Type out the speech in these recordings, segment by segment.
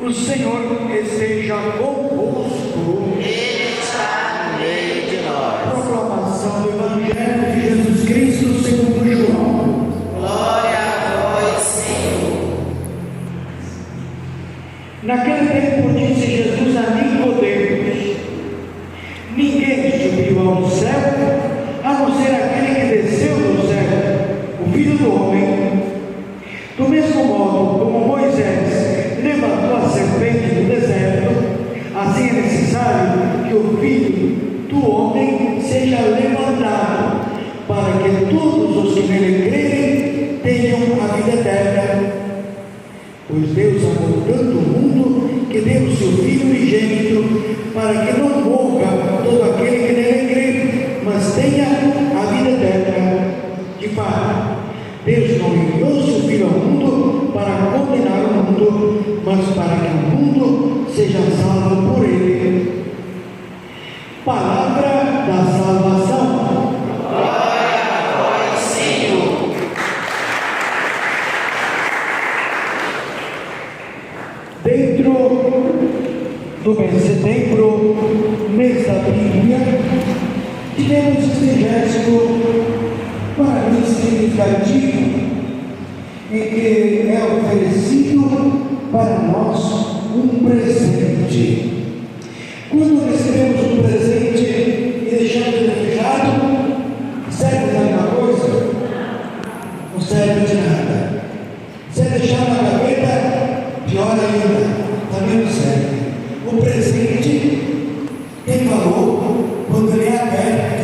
O Senhor esteja convosco. Ele está no meio de nós. Proclamação do Evangelho de Jesus Cristo segundo João. Glória a vós, Senhor. Naquele tempo disse Jesus a Nicodemos: ninguém subiu ao céu, a não ser aquele que desceu do céu, o Filho do Homem. Do mesmo modo como Moisés levantou a serpente no deserto, assim é necessário que o Filho do Homem seja levantado, para que todos os que nele crerem tenham a vida eterna. Pois Deus amou tanto o mundo que deu o seu Filho unigênito, para que não morra todo aquele que nele crê, mas tenha a vida eterna. De fato, Deus não enviou seu Filho ao mundo para condenar o mundo, mas para que o mundo seja salvo por ele. Palavra da salvação. Glória a vós, Senhor. Dentro do mês de setembro, mês da Bíblia, tivemos este gesto para mim significativo, em que é oferecido para nós um presente. Quando recebemos um presente e deixamos ele fechado, serve de alguma coisa? Não serve de nada. Se deixar na gaveta, pior ainda, também não serve. O presente tem valor quando ele é aberto,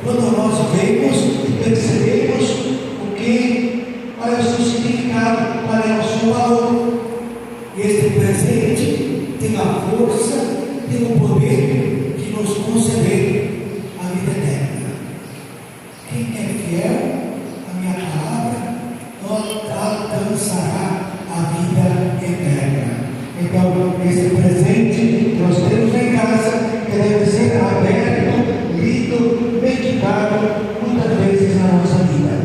quando nós vemos e percebemos qual é o seu significado, qual é o seu valor. Este presente tem a força, tem o poder de nos conceder a vida eterna. Quem é fiel à minha palavra, alcançará a vida eterna. Então, esse presente que nós temos em casa, que deve ser aberto, lido, meditado muitas vezes na nossa vida.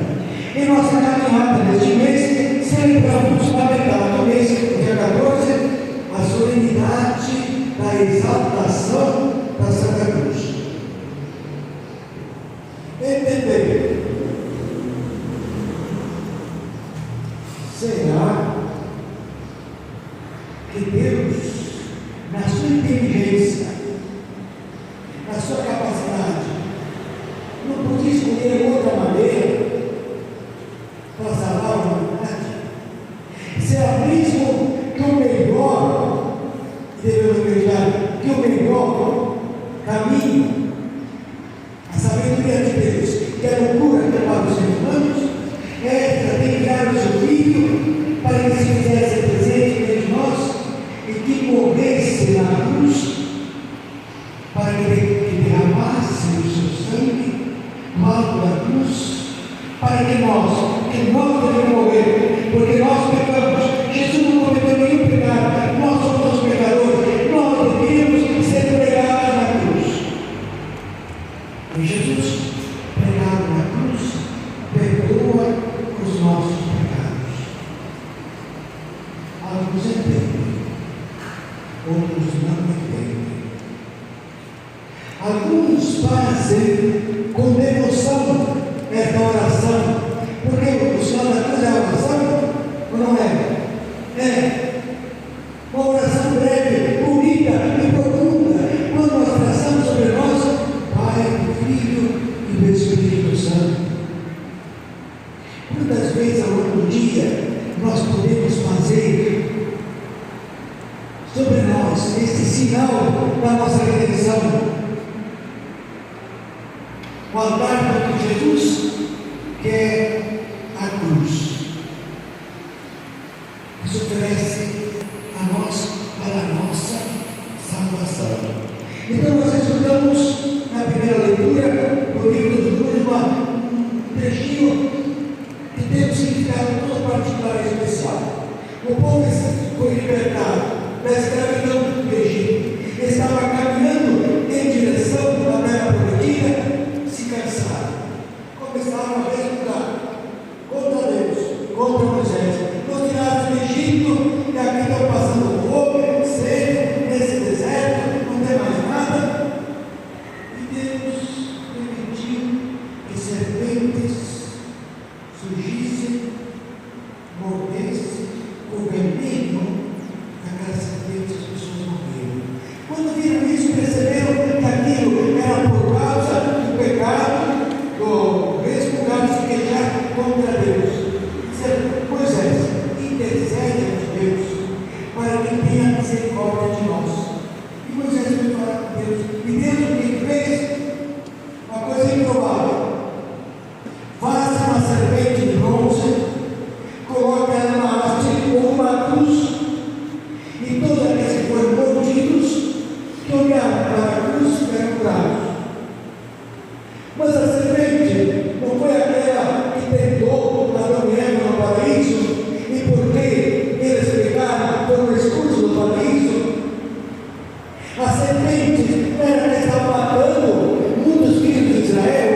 Em nossa caminhada neste mês, celebramos na metade do mês, dia 14, a solenidade da exaltação da Santa Cruz. Entender. Será que Deus, na sua inteligência, na sua capacidade, não podia escolher outra maneira para salvar a humanidade? Será mesmo que o melhor, devemos acreditar, que o melhor caminho, a sabedoria de Deus, que é a loucura para os seres humanos, é enviar o seu Filho para que se fizesse presente entre nós e que morresse na cruz, para que derramasse o seu sangue no alto da cruz, para que nós devemos morrer, porque nós pecamos. Jesus não cometeu nenhum pecado, nós somos os pecadores, nós deveríamos ser pregados na cruz. E Jesus, pregado na cruz, perdoa os nossos pecados. Alguns entendem, outros não entendem. Alguns fazem com devoção esta oração, porque o Senhor da Cruz é a oração, ou não é? É uma oração breve, bonita e profunda, quando nós traçamos sobre nós Pai, Filho e do Espírito Santo. Quantas vezes ao longo do dia nós podemos fazer sobre nós este sinal da nossa redenção? O altar de Jesus, que é a cruz, nos oferece a nós para a nossa salvação. Então nós estudamos na primeira leitura do livro dos Números um trechinho que tem um significado todo particular e especial. O povo foi libertado da escravidão do Egito, estava caminhando em direção à terra prometida, se cansaram, começaram a resmungar contra Deus, contra Moisés. Nos tiraram do Egito e aqui estão passando fome, misericórdia de nós. E Moisés foi falar com Deus. E Deus o que fez? Uma coisa improvável. Faça uma serpente de bronze, coloque ela numa haste ou uma cruz, e todos aqueles que foram mordidos, que olharam para a cruz, ficaram curados. Mas a serpente não foi aquela que tentou Adão e Eva no paraíso, e porque eles pecaram, foram expulsos do paraíso. A serpente era que estava matando muitos filhos de Israel.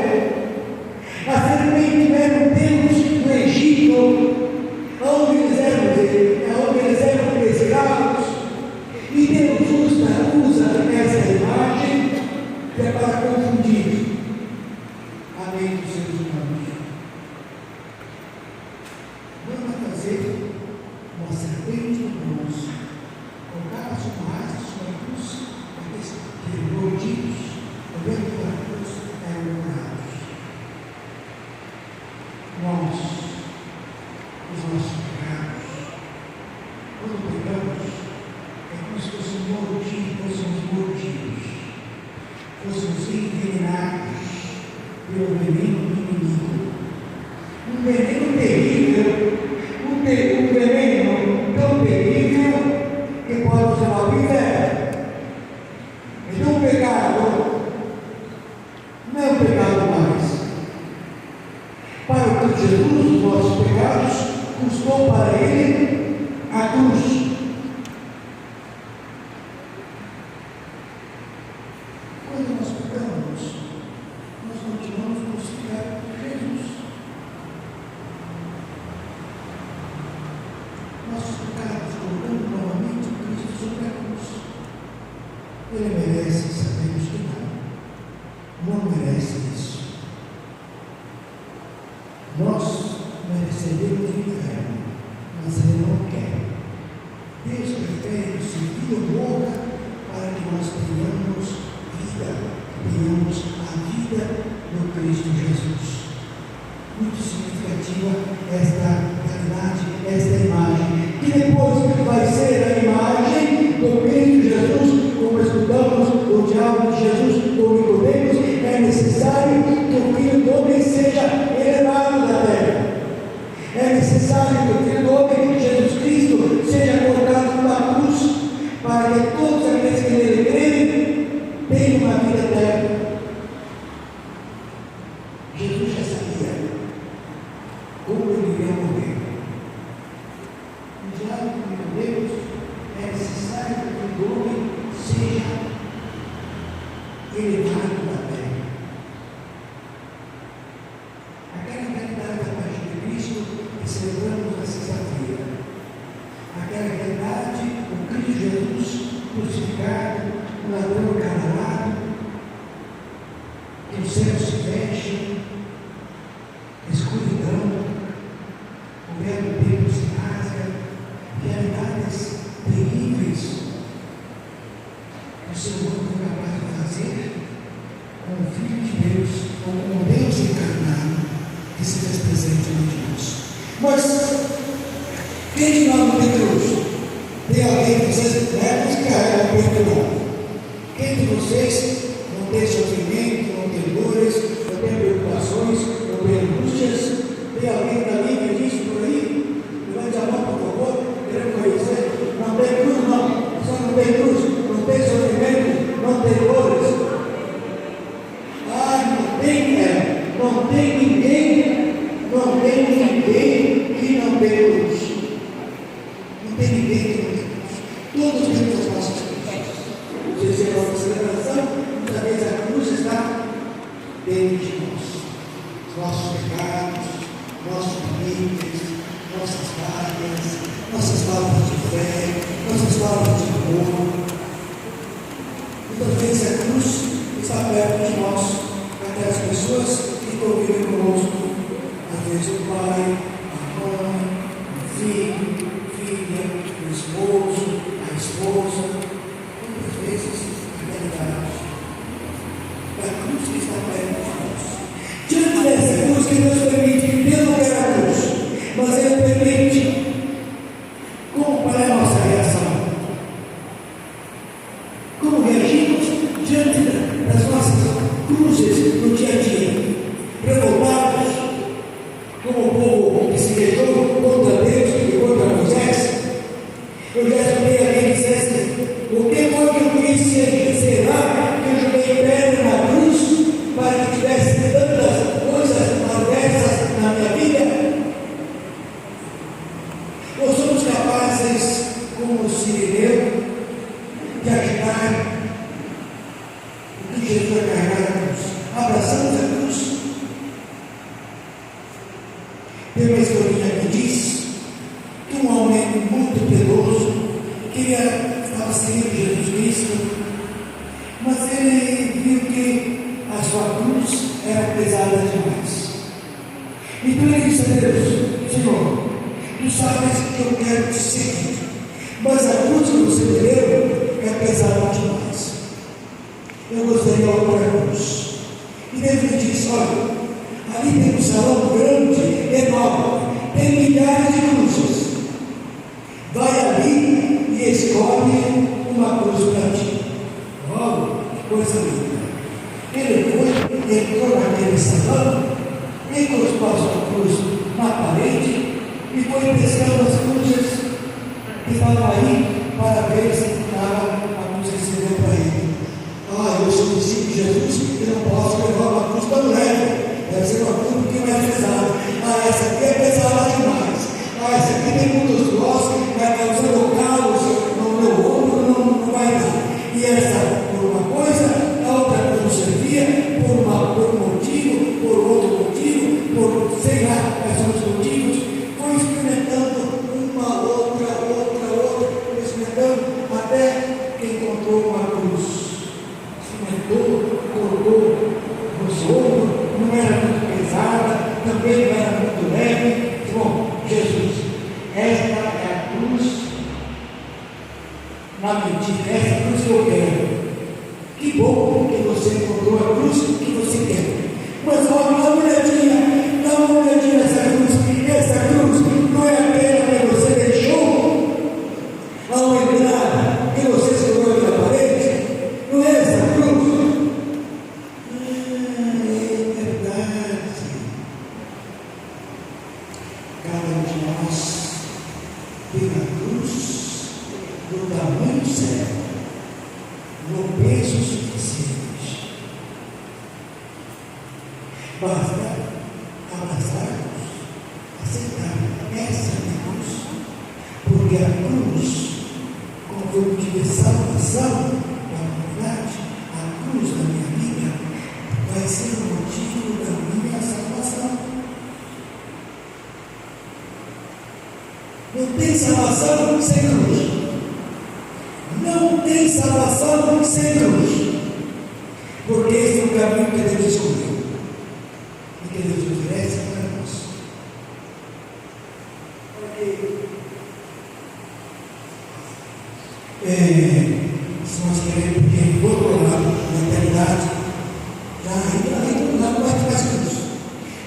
A serpente era um Deus do Egito, onde eles eram escravos. E Deus usa essa imagem que é para confundir a mente dos seres humanos. Vamos fazer uma serpente de bronze, colocar as marcas sobre a cruz, aqueles que mordidos, olhando para a cruz, eram curados. Nós, os nossos pecados, quando pecamos, é como se fôssemos mordidos, fôssemos envenenados pelo veneno do inimigo. Um veneno terrível, um veneno tão terrível que pode nos levar ao inferno. Então o pecado não é um pecado mais. Para o Cristo Jesus, os nossos pecados custou para Ele a cruz. Quando nós pecamos, nós continuamos crucificados por Jesus. Nossos pecados colocando novamente Cristo sobre a cruz. Ele merece, sabemos que não merece isso. Nós merecemos o inferno, mas Ele não quer. Deus prefere que o seu Filho morra para que nós tenhamos a vida do Cristo Jesus. Muito significativa esta realidade, esta imagem, que depois vai ser a imagem do Cristo Jesus, como estudamos o diálogo de Jesus com Nicodemos. É necessário que o Filho do Homem seja elevado da terra. É necessário que o Filho do Homem, Jesus Cristo, seja colocado numa cruz, para que todos aqueles que nele creem tenham uma vida eterna. Jesus já sabia como ele iria morrer. No diálogo com Deus, é necessário que o Filho do Homem seja elevado da terra. Aquela realidade da paixão de Cristo que celebramos na sexta-feira. Aquela realidade, o Cristo Jesus crucificado, o ladrão encarnado, que o céu se fecha, escuridão, o véu do tempo se rasga, realidades terríveis que o ser humano foi capaz de fazer com o Filho de Deus, ou com o Deus encarnado que se fez presente entre nós. Mas quem de nós não tem cruz? Tem alguém que vocês levam que carrega o peito não? Quem de vocês não tem sofrimento, não tem dores, não tem preocupações, não tem angústias? Tem alguém que está livre disso por aí? Levante a mão, por favor, queremos conhecer. Não tem cruz, não. Só não tem cruz, não tem sofrimento, não tem dores. Não tem ninguém que não tem cruz. Não tem ninguém que não tem cruz. Todos temos as nossas cruzes. Vocês têm a nossa celebração, muitas vezes a cruz está dentro de nós. Nossos pecados, nossos limites, nossas falhas, nossas palavras de fé, nossas palavras de amor. Muitas vezes a cruz está perto de nós, aquelas pessoas que convivem conosco. Às vezes o pai, a mãe, o filho, a filha, o esposo, a esposa. Muitas vezes a realidade. A cruz que está perto de nós. Diante dessa cruz que Deus permite, que Deus não quer a cruz, mas Ele permite. Como para a nossa reação? O que foi que eu quis ser? Será que eu joguei pedra na cruz para que tivesse tantas coisas adversas na minha vida? Ou somos capazes, como o Sirineu, de agitar o que Jesus vai carregar na cruz? Abraçamos a cruz. Tem uma historinha que diz que um homem muito piedoso estava seguindo Jesus Cristo, mas ele viu que a sua cruz era pesada demais. Então ele disse a Deus: Senhor, tu sabes que eu quero te seguir, mas a cruz que você me deu é pesada demais. Eu gostaria de olhar para a cruz. E Deus me disse: olha, ali tem um salão grande, enorme, tem milhares de cruzes. Vai ali e escolhe uma cruz para ti. Oh, que coisa linda! Ele foi, entrou naquele salão, encostou a sua cruz na parede e foi pescando as cruzes que estavam aí para ver se estava a cruz que se deu para ele. Eu sou discípulo de Jesus, eu não posso levar uma cruz tão leve. Deve ser uma cruz um pouquinho mais pesada. Essa aqui é pesada demais. Essa aqui tem muitos nós, vai causar calos no meu ombro, não vai dar. E essa por uma coisa, a outra não servia, por um motivo, por outro motivo, por sei lá quais são os motivos. Foi experimentando uma, outra, foi experimentando até que encontrou uma cruz. Experimentou, colocou no seu ombro, não era muito pesada, também não era muito leve. Bom, Jesus, esta é a cruz na medida, essa é a cruz que eu quero. Que bom que você encontrou a cruz que você quer. Mas olha, dá uma olhadinha nessa cruz. Essa cruz não é aquela que você deixou ao entrar, que você segurou na parede. Não é essa cruz. É verdade. Cada um de nós tem a cruz do tamanho certo, no peso suficiente. Basta abraçarmos, aceitarmos essa cruz, porque a cruz, como foi motivo de salvação da humanidade, a cruz da minha vida vai ser o motivo da minha salvação. Não tem salvação sem cruz. Não tem salvação sem cruz. Porque esse é o caminho que Deus escolheu e que Deus oferece para nós. Se nós queremos ir do outro lado, na eternidade, lá não vai ter mais cruz,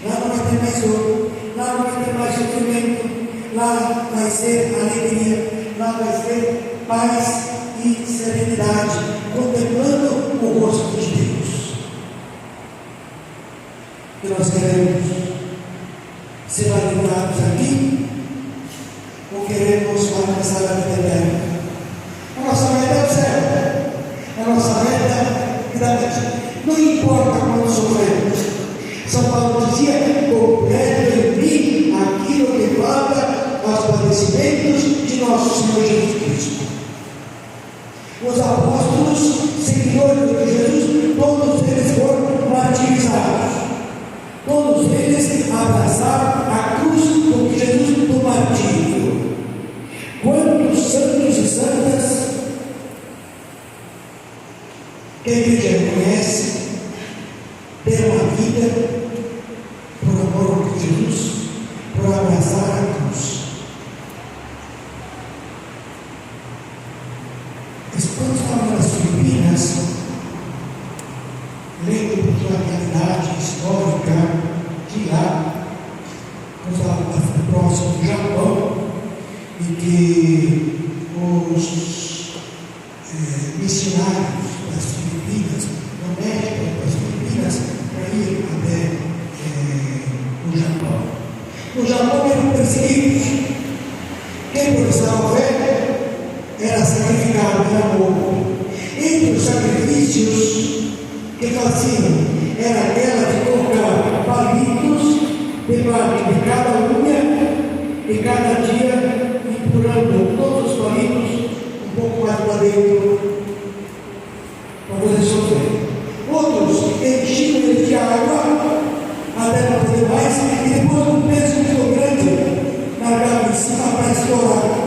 lá não vai ter mais ouro, lá não vai ter mais sofrimento. Lá vai ser alegria, lá vai ser paz e serenidade, contemplando o rosto de Deus. E nós queremos ser alimentados aqui, ou queremos alcançar a vida eterna? A nossa meta é o céu, a nossa meta é a vida. Não importa quando sofremos. São Paulo dizia: completa em mim aquilo que falta aos padecimentos de nosso Senhor Jesus Cristo. Os apóstolos, seguidores de Jesus, todos eles foram martirizados. Todos eles abraçaram a cruz com Jesus do martírio. Quantos santos e santas que a igreja reconhece deram a vida por amor a Jesus, por abraçar a cruz. Quando estava nas Filipinas, lendo a realidade histórica de lá, quando estava bastante próximo do Japão, e que os missionários das Filipinas, do México das Filipinas, para ir até o Japão. No Japão eram perseguidos. Quem professava a fé era sacrificado, era morto. vícios que faziam era aquela de colocar palitos debaixo de cada unha e cada dia empurrando todos os palitos um pouco mais para dentro para poder sofrer. Outros enchiam ele de água até não poder mais e depois um peso muito grande largava em cima para estourar.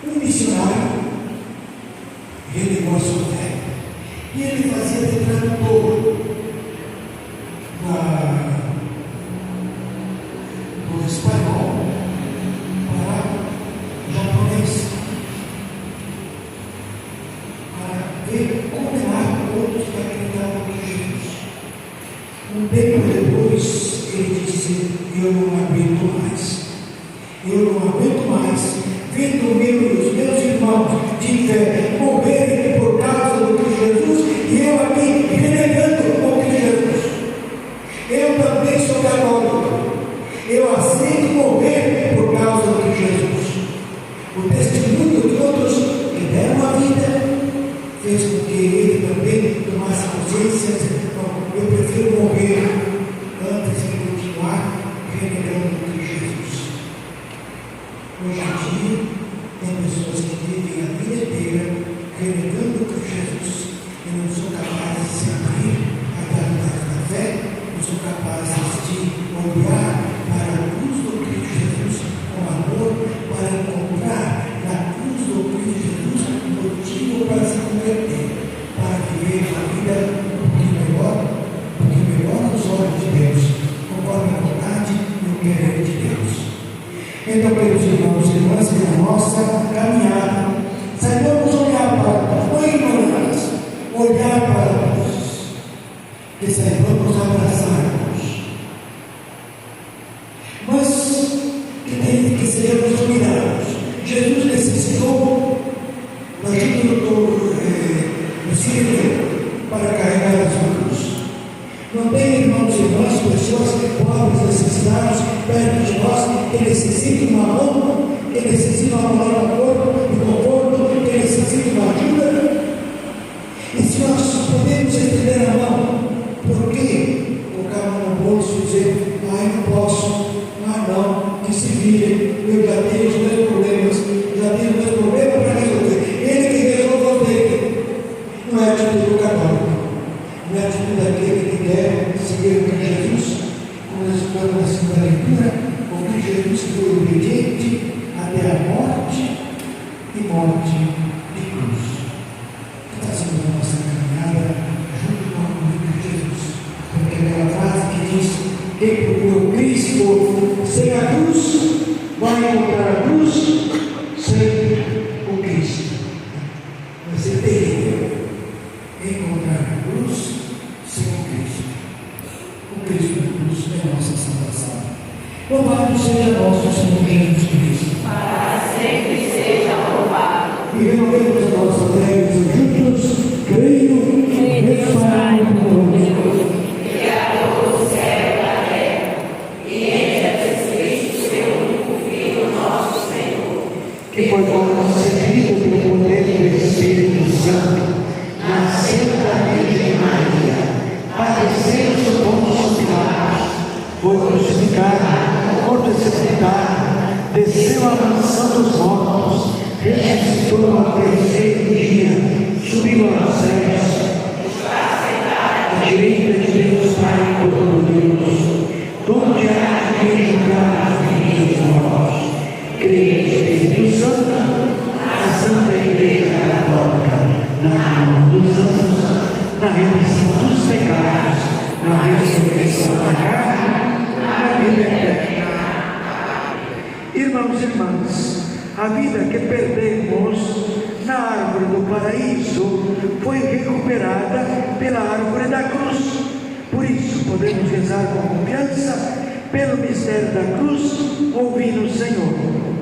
Um missionário, ele negou a sua fé e ele fazia de tradutor do espanhol para japonês, para condenar todos que acreditavam em Jesus. Um tempo depois, ele disse: eu não aguento mais, vendo os meus irmãos de fé morrerem por causa do Cristo Jesus, e eu aqui renegando o Cristo Jesus. Eu também sou católico, eu aceito morrer por causa do Cristo Jesus. O testemunho de outros que deram a vida fez com que ele também tomasse consciência: não, eu prefiro morrer antes de continuar renegando o Cristo Jesus. Hoje em dia, tem pessoas que vivem a vida inteira renegando o Cristo Jesus e não são capazes de se abrir à realidade da fé, não são capazes de olhar para a cruz do Cristo Jesus com amor, para encontrar na cruz do Cristo Jesus motivo para se converter, para viver a vida um pouquinho melhor aos olhos de Deus, conforme a vontade e o querer de Deus. Então, queridos irmãos e irmãs, na nossa caminhada, saibamos olhar para não ignorarmos, olhar para Deus, e saibamos abraçar-nos, mas que sejamos cuidados. Jesus necessitou da ajuda do Sírio para carregar a sua cruz. Não tem, irmãos e irmãs, pessoas pobres, necessitadas, perto de nós, que necessitam uma mão, que necessitam uma palavra de conforto, que necessitam uma ajuda. E se nós podemos estender a mão, por que colocar a mão no bolso e dizer: não posso, não, que se vire, eu já tenho os meus problemas para resolver. Ele que resolve o dele. Não é atitude do católico, não é atitude daquele que quer seguir o Cristo Jesus, como nós estamos na segunda leitura, o Cristo Jesus foi obediente até a morte e morte de cruz. Que está sendo a nossa caminhada junto com o Cristo Jesus, porque aquela frase que diz: quem procura Cristo sem a cruz vai encontrar a cruz sem o Cristo. Vai ser terrível encontrar a cruz sem o Cristo. O Cristo da cruz é a nossa salvação. Louvado seja nosso Senhor Jesus Cristo. Para sempre seja louvado. E renovemos a nossa fé juntos, creio em Deus Pai Todo-Poderoso, Criador do céu e da terra, e em Jesus Cristo, seu único Filho, nosso Senhor, que foi concebido pelo poder do Espírito Santo, nasceu da Virgem Maria, padeceu sob Pôncio Pilatos, foi crucificado, morto e sepultado, desceu à mansão dos mortos, ressuscitou ao terceiro dia, subiu aos céus, à direita de Deus Pai Todo-Poderoso, donde há de julgar os vivos e os mortos. Creio no Espírito Santo, na Santa Igreja Católica, na comunhão dos santos, na remissão dos pecados, na ressurreição da carne, na vida eterna. Irmãos e irmãs, a vida que perdemos na árvore do paraíso foi recuperada pela árvore da cruz. Por isso podemos rezar com confiança pelo mistério da cruz, ouvindo o Senhor.